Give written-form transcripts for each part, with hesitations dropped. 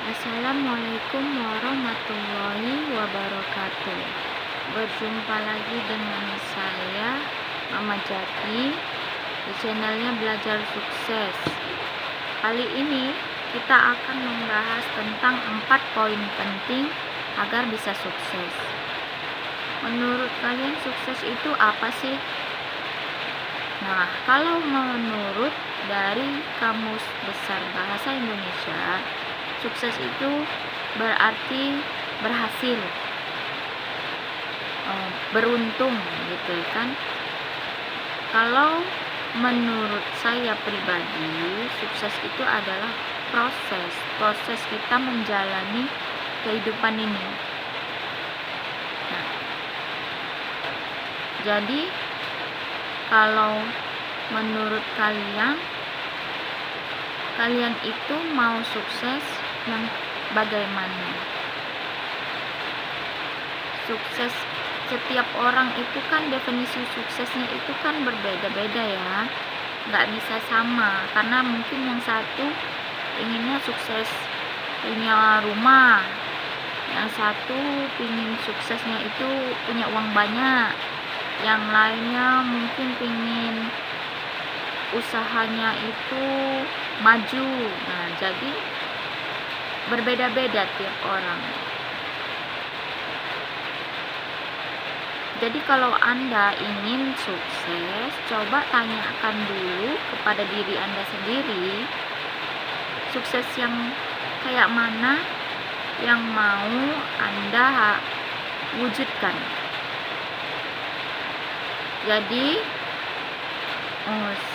Assalamualaikum warahmatullahi wabarakatuh. Berjumpa lagi dengan saya, Mama Jaki, di channelnya Belajar Sukses. Kali ini kita akan membahas tentang 4 poin penting agar bisa sukses. Menurut kalian sukses itu apa sih? Nah, kalau menurut dari Kamus Besar Bahasa Indonesia, sukses itu berarti berhasil, beruntung gitu kan. Kalau menurut saya pribadi, sukses itu adalah proses kita menjalani kehidupan ini. Nah, jadi kalau menurut kalian itu mau sukses yang bagaimana? Sukses, setiap orang itu kan definisi suksesnya itu kan berbeda-beda ya, nggak bisa sama, karena mungkin yang satu inginnya sukses punya rumah, yang satu ingin suksesnya itu punya uang banyak, yang lainnya mungkin ingin usahanya itu maju. Nah, jadi berbeda-beda tiap orang. Jadi kalau Anda ingin sukses, coba tanyakan dulu kepada diri Anda sendiri, sukses yang kayak mana yang mau Anda wujudkan. Jadi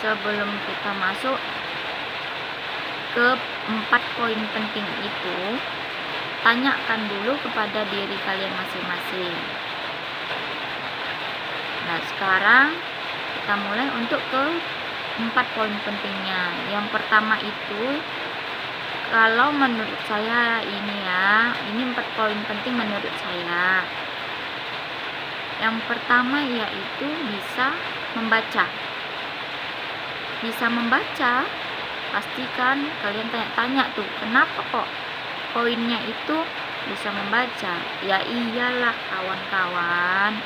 sebelum kita masuk ke 4 poin penting itu, tanyakan dulu kepada diri kalian masing-masing. Nah, sekarang kita mulai untuk ke 4 poin pentingnya. Yang pertama itu, kalau menurut saya ini 4 poin penting menurut saya. Yang pertama yaitu bisa membaca. Bisa membaca, pastikan kalian tanya-tanya tuh, kenapa kok poinnya itu bisa membaca? Ya iyalah kawan-kawan,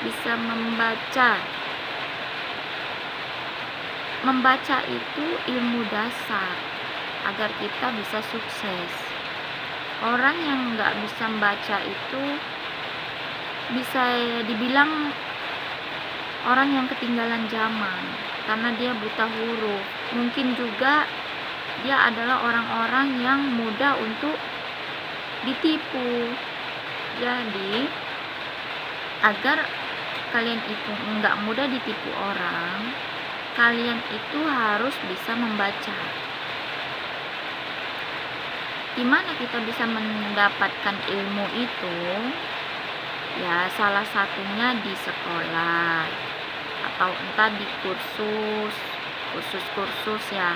bisa membaca. Membaca itu ilmu dasar agar kita bisa sukses. Orang yang nggak bisa membaca itu bisa dibilang orang yang ketinggalan zaman, karena dia buta huruf. Mungkin juga dia adalah orang-orang yang mudah untuk ditipu. Jadi agar kalian itu enggak mudah ditipu orang, kalian itu harus bisa membaca. Gimana kita bisa mendapatkan ilmu itu? Ya, salah satunya di sekolah atau entah di kursus ya.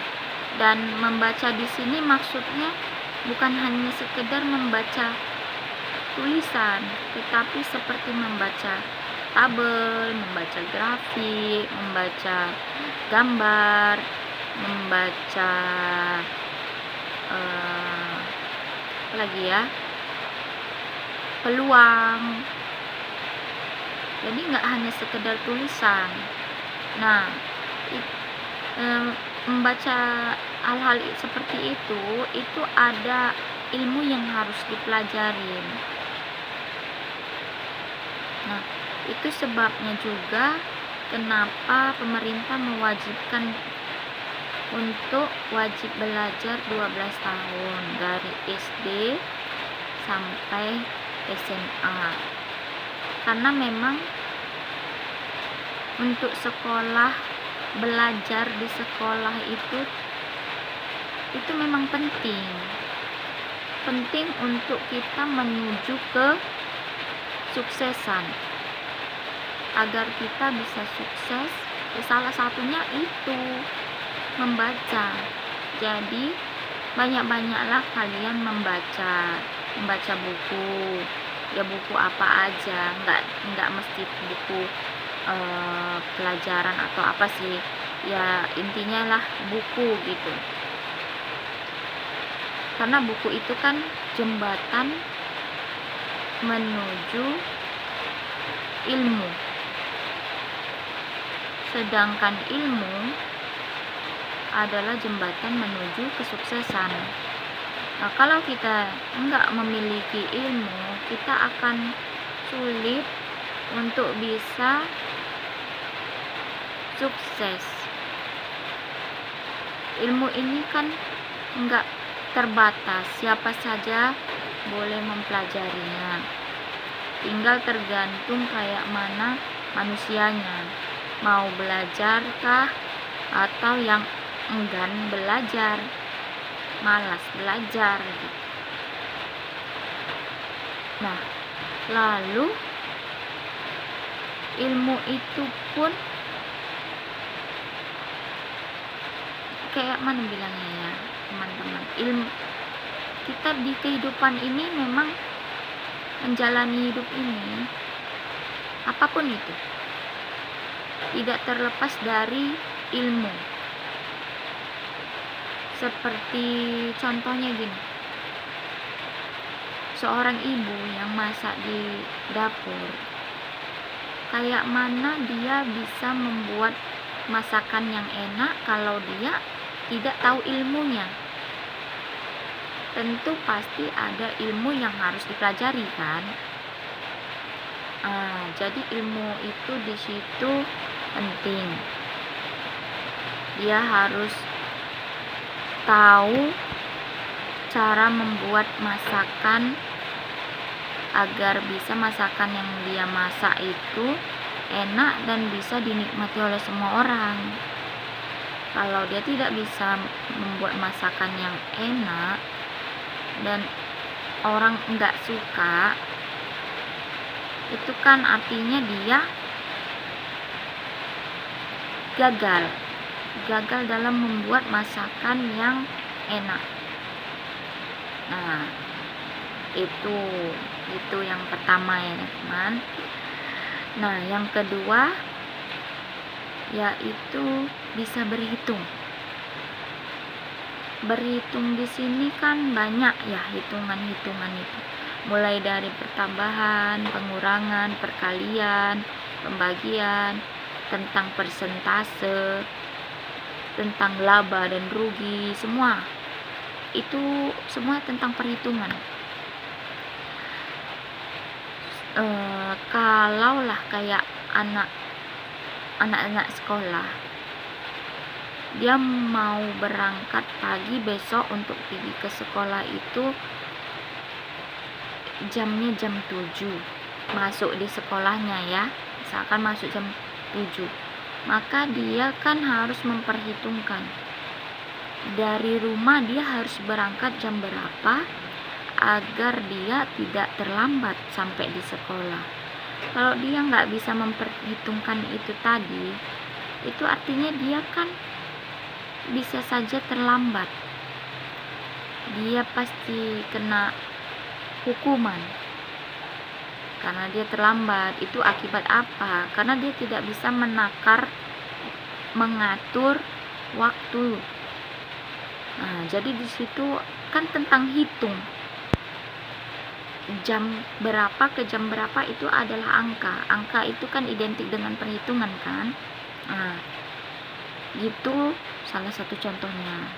Dan membaca di sini maksudnya bukan hanya sekedar membaca tulisan, tetapi seperti membaca tabel, membaca grafik, membaca gambar, membaca apa lagi ya, peluang. Jadi nggak hanya sekedar tulisan. Nah, membaca hal-hal seperti itu ada ilmu yang harus dipelajarin. Nah, itu sebabnya juga kenapa pemerintah mewajibkan untuk wajib belajar 12 tahun dari SD sampai SMA. Karena memang untuk sekolah, belajar di sekolah itu memang penting untuk kita menuju ke suksesan. Agar kita bisa sukses, salah satunya itu membaca. Jadi banyak-banyaklah kalian membaca buku. Ya, buku apa aja, nggak mesti buku pelajaran atau apa sih, ya intinya lah buku gitu. karena buku itu kan jembatan menuju ilmu, sedangkan ilmu adalah jembatan menuju kesuksesan. Nah, kalau kita enggak memiliki ilmu, kita akan sulit untuk bisa sukses. Ilmu ini kan enggak terbatas, siapa saja boleh mempelajarinya. Tinggal tergantung kayak mana manusianya, mau belajarkah atau yang enggan belajar, malas belajar gitu. Nah, lalu ilmu itu pun kayak mana bilangnya ya teman-teman, ilmu kita di kehidupan ini memang menjalani hidup ini, apapun itu tidak terlepas dari ilmu. Seperti contohnya gini, seorang ibu yang masak di dapur, kayak mana dia bisa membuat masakan yang enak kalau dia tidak tahu ilmunya? Tentu pasti ada ilmu yang harus dipelajari kan. Jadi ilmu itu di situ penting. Dia harus tahu cara membuat masakan agar bisa masakan yang dia masak itu enak dan bisa dinikmati oleh semua orang. Kalau dia tidak bisa membuat masakan yang enak dan orang enggak suka, itu kan artinya dia gagal dalam membuat masakan yang enak. Nah, itu yang pertama ya teman. Nah, yang kedua yaitu bisa berhitung. Berhitung di sini kan banyak ya hitungan-hitungan itu. Mulai dari pertambahan, pengurangan, perkalian, pembagian, tentang persentase, tentang laba dan rugi, semua. Itu semua tentang perhitungan. Kalaulah kayak anak-anak sekolah, dia mau berangkat pagi besok untuk pergi ke sekolah itu jamnya jam 7, masuk di sekolahnya ya, misalkan masuk jam 7, maka dia kan harus memperhitungkan dari rumah dia harus berangkat jam berapa agar dia tidak terlambat sampai di sekolah. Kalau dia nggak bisa memperhitungkan itu tadi, itu artinya dia kan bisa saja terlambat. Dia pasti kena hukuman karena dia terlambat. Itu akibat apa? Karena dia tidak bisa mengatur waktu. Nah, jadi di situ kan tentang hitung. Jam berapa ke jam berapa itu adalah angka. Angka itu kan identik dengan perhitungan kan. Nah, gitu salah satu contohnya.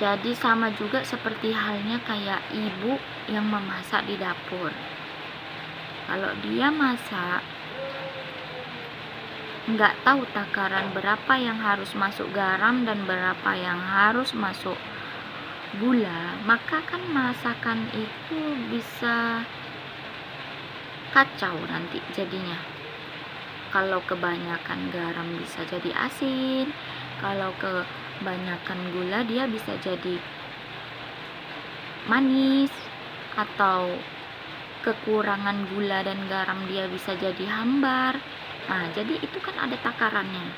Jadi sama juga seperti halnya kayak ibu yang memasak di dapur. Kalau dia masak nggak tahu takaran berapa yang harus masuk garam dan berapa yang harus masuk gula, maka kan masakan itu bisa kacau nanti jadinya. Kalau kebanyakan garam bisa jadi asin, kalau kebanyakan gula dia bisa jadi manis, atau kekurangan gula dan garam dia bisa jadi hambar. Nah, jadi itu kan ada takarannya.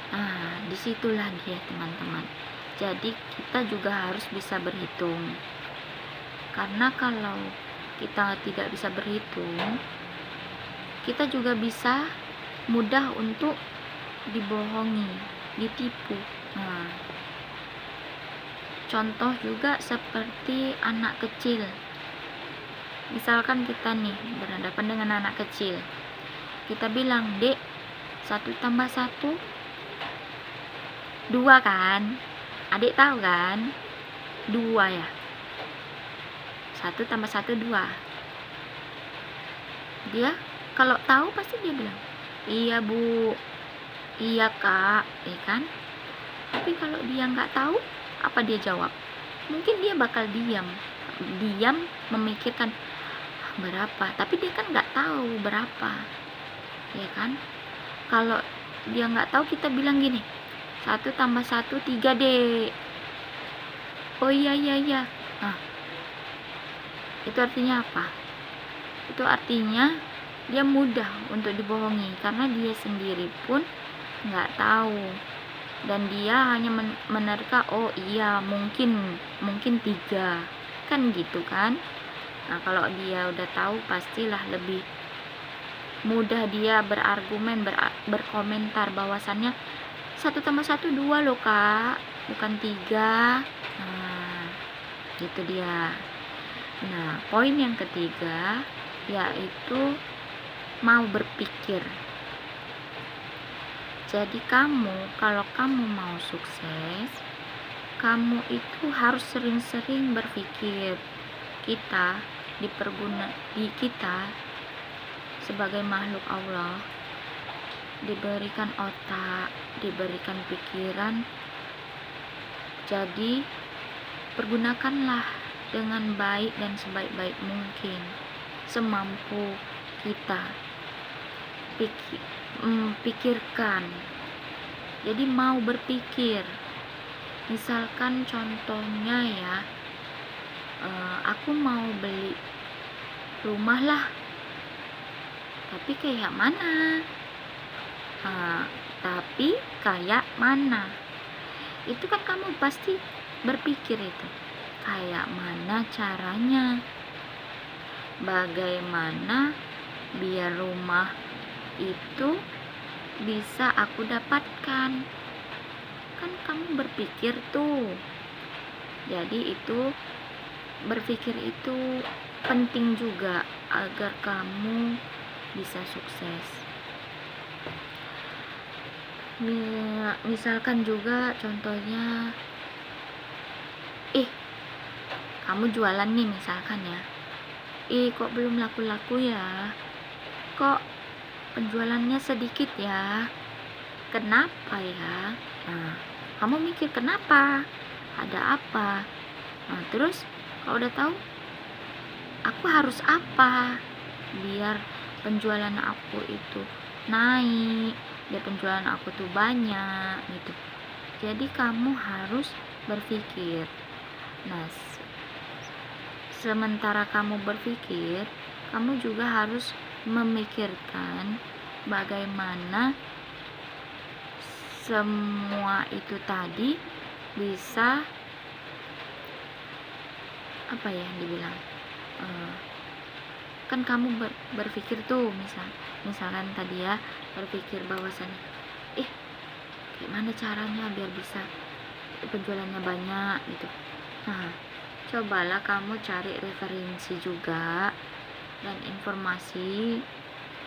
Nah, disitulah dia teman-teman. Jadi kita juga harus bisa berhitung. Karena kalau kita tidak bisa berhitung, kita juga bisa mudah untuk dibohongi. ditipu. Nah, contoh juga seperti anak kecil. Misalkan kita nih berhadapan dengan anak kecil, kita bilang, "Dek, 1 tambah 1 2 kan?" Adik tahu kan? 2 ya. 1 tambah 1 2. Dia kalau tahu pasti dia bilang, "Iya Bu, iya Kak," ya kan? Tapi kalau dia nggak tahu, apa dia jawab? Mungkin dia bakal diam memikirkan berapa, tapi dia kan nggak tahu berapa, ya kan? Kalau dia nggak tahu, kita bilang gini, 1 tambah 1 3 Dek. Oh iya. Nah, itu artinya apa? Itu artinya dia mudah untuk dibohongi, karena dia sendiri pun nggak tahu, dan dia hanya menerka, oh iya mungkin 3 kan gitu kan. Nah, kalau dia udah tahu, pastilah lebih mudah dia berargumen, berkomentar bahwasannya 1 tambah 1 2 loh Kak, bukan 3. Nah, gitu dia. Nah, poin yang ketiga yaitu mau berpikir. Jadi kalau kamu mau sukses, kamu itu harus sering-sering berpikir. Kita sebagai makhluk Allah diberikan otak, diberikan pikiran. Jadi pergunakanlah dengan baik dan sebaik-baik mungkin, semampu kita. Pikirkan. Jadi mau berpikir. Misalkan contohnya ya, aku mau beli rumah lah, tapi kayak mana? Itu kan kamu pasti berpikir itu, kayak mana caranya, bagaimana biar rumah itu bisa aku dapatkan. Kan kamu berpikir tuh. Jadi itu berpikir itu penting juga agar kamu bisa sukses. Misalkan juga contohnya, kamu jualan nih misalkan ya, kok belum laku-laku ya, kok penjualannya sedikit ya, kenapa ya? Nah, kamu mikir kenapa, ada apa? Nah, terus kalau udah tahu, aku harus apa biar penjualan aku itu naik, biar penjualan aku tuh banyak gitu. Jadi kamu harus berpikir. Nah, sementara kamu berpikir, kamu juga harus memikirkan bagaimana semua itu tadi bisa kan kamu berpikir tuh, misalkan tadi ya, berpikir bahwasannya gimana caranya biar bisa penjualannya banyak gitu. Nah, cobalah kamu cari referensi juga dan informasi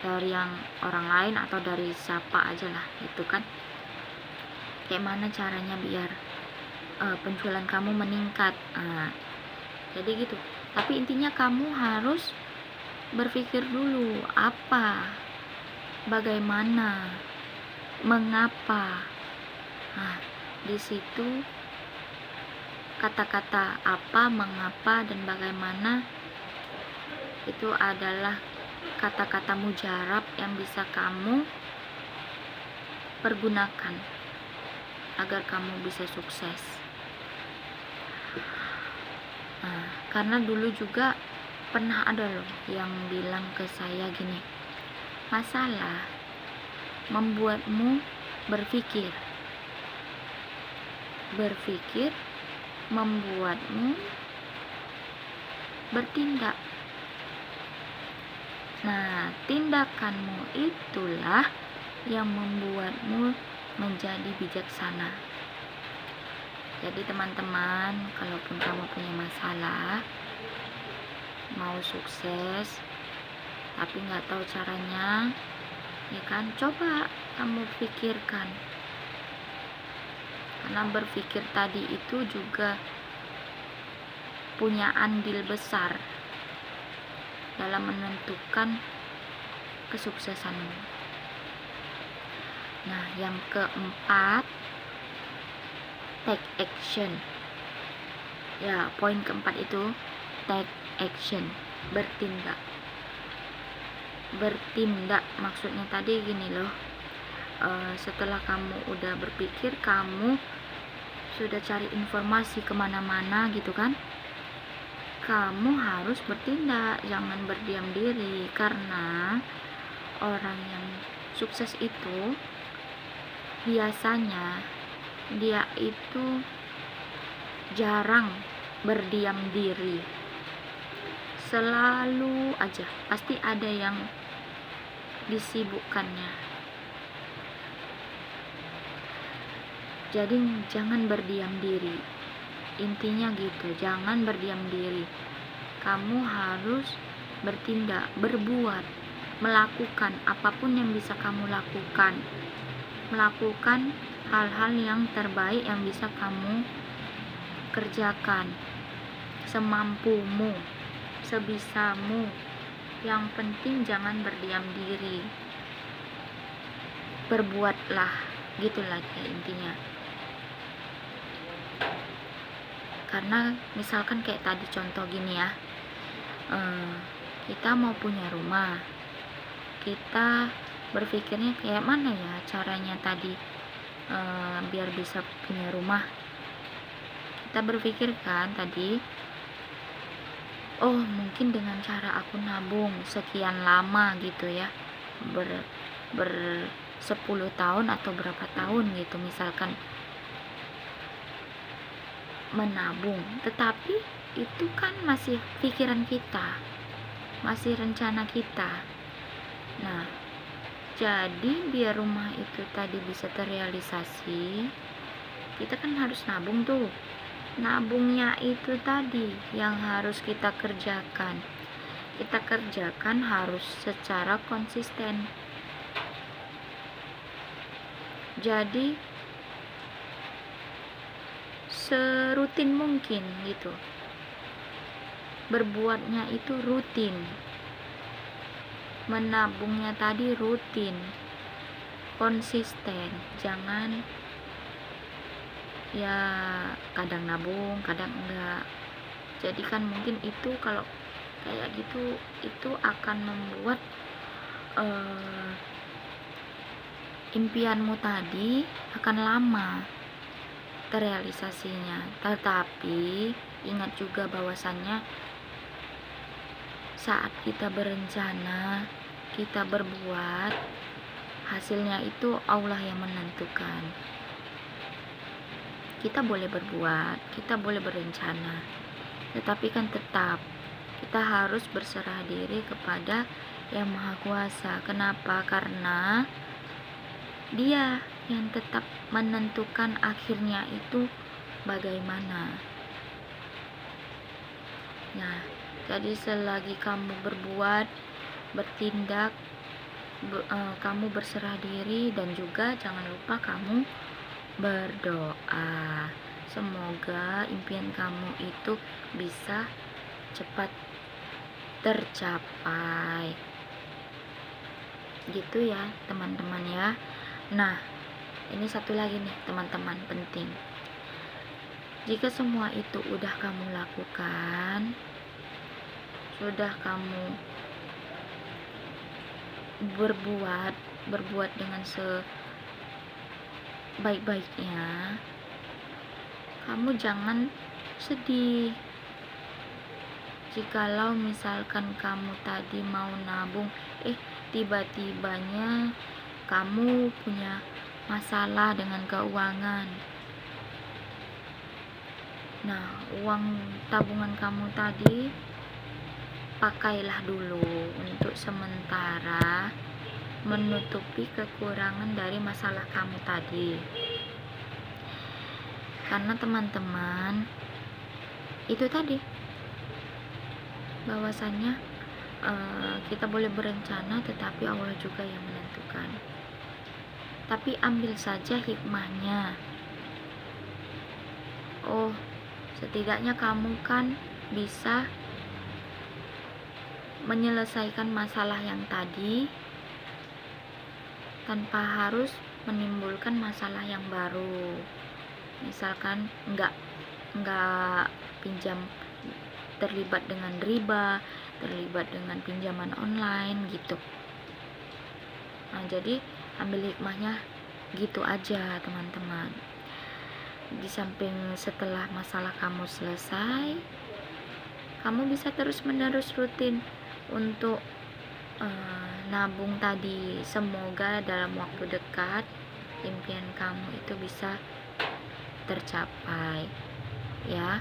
dari yang orang lain atau dari siapa aja lah gitu kan, kayak mana caranya biar penjualan kamu meningkat. Jadi gitu. Tapi intinya kamu harus berpikir dulu, apa, bagaimana, mengapa. Nah, di situ kata-kata apa, mengapa, dan bagaimana itu adalah kata-kata mujarab yang bisa kamu pergunakan agar kamu bisa sukses. Nah, karena dulu juga pernah ada loh yang bilang ke saya gini, masalah membuatmu berpikir membuatmu bertindak. Nah, tindakanmu itulah yang membuatmu menjadi bijaksana. Jadi teman-teman, kalaupun kamu punya masalah, mau sukses tapi nggak tahu caranya, ya kan, coba kamu pikirkan. Karena berpikir tadi itu juga punya andil besar dalam menentukan kesuksesanmu. Nah, yang keempat, take action. Ya, poin keempat itu take action, bertindak. Bertindak maksudnya tadi gini loh, setelah kamu udah berpikir, kamu sudah cari informasi kemana-mana gitu kan, kamu harus bertindak, jangan berdiam diri. Karena orang yang sukses itu biasanya dia itu jarang berdiam diri, selalu aja pasti ada yang disibukkannya. Jadi jangan berdiam diri, intinya gitu, jangan berdiam diri. Kamu harus bertindak, berbuat, melakukan apapun yang bisa kamu lakukan, melakukan hal-hal yang terbaik yang bisa kamu kerjakan semampumu, sebisamu. Yang penting jangan berdiam diri, berbuatlah, gitulah intinya. Karena misalkan kayak tadi contoh gini ya, kita mau punya rumah, kita berpikirnya kayak mana ya caranya tadi biar bisa punya rumah. Kita berpikir kan tadi, oh mungkin dengan cara aku nabung sekian lama gitu ya, ber 10 tahun atau berapa tahun gitu misalkan menabung. Tetapi itu kan masih pikiran kita, masih rencana kita. Nah, jadi biar rumah itu tadi bisa terrealisasi, kita kan harus nabung tuh. Nabungnya itu tadi yang harus kita kerjakan. Kita kerjakan harus secara konsisten. Jadi serutin mungkin gitu, berbuatnya itu rutin, menabungnya tadi rutin, konsisten. Jangan ya kadang nabung kadang enggak. Jadi kan mungkin itu kalau kayak gitu itu akan membuat impianmu tadi akan lama terrealisasinya. Tetapi ingat juga bahwasannya saat kita berencana, kita berbuat, hasilnya itu Allah yang menentukan. Kita boleh berbuat, kita boleh berencana, tetapi kan tetap kita harus berserah diri kepada Yang Maha Kuasa. Kenapa? Karena Dia yang tetap menentukan akhirnya itu bagaimana. Nah, jadi selagi kamu berbuat, bertindak, kamu berserah diri, dan juga jangan lupa kamu berdoa. Semoga impian kamu itu bisa cepat tercapai. Gitu ya, teman-teman ya. Nah, ini satu lagi nih teman-teman penting. Jika semua itu udah kamu lakukan, sudah kamu berbuat dengan sebaik-baiknya, kamu jangan sedih. Jikalau misalkan kamu tadi mau nabung, tiba-tibanya kamu punya masalah dengan keuangan. Nah, uang tabungan kamu tadi pakailah dulu untuk sementara menutupi kekurangan dari masalah kamu tadi. Karena teman-teman, itu tadi bahwasannya kita boleh berencana, tetapi Allah juga yang menentukan. Tapi ambil saja hikmahnya. Oh, setidaknya kamu kan bisa menyelesaikan masalah yang tadi tanpa harus menimbulkan masalah yang baru. Misalkan nggak pinjam, terlibat dengan riba, terlibat dengan pinjaman online gitu. Nah, jadi ambil hikmahnya gitu aja teman-teman. Di samping setelah masalah kamu selesai, kamu bisa terus-menerus rutin untuk nabung tadi. Semoga dalam waktu dekat impian kamu itu bisa tercapai ya.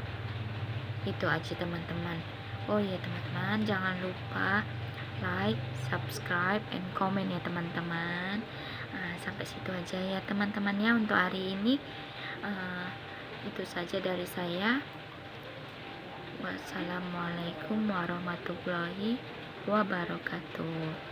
Itu aja teman-teman. Oh ya teman-teman, jangan lupa like, subscribe, and comment ya teman-teman. Sampai situ aja ya teman-teman ya untuk hari ini. Itu saja dari saya. Wassalamualaikum warahmatullahi wabarakatuh.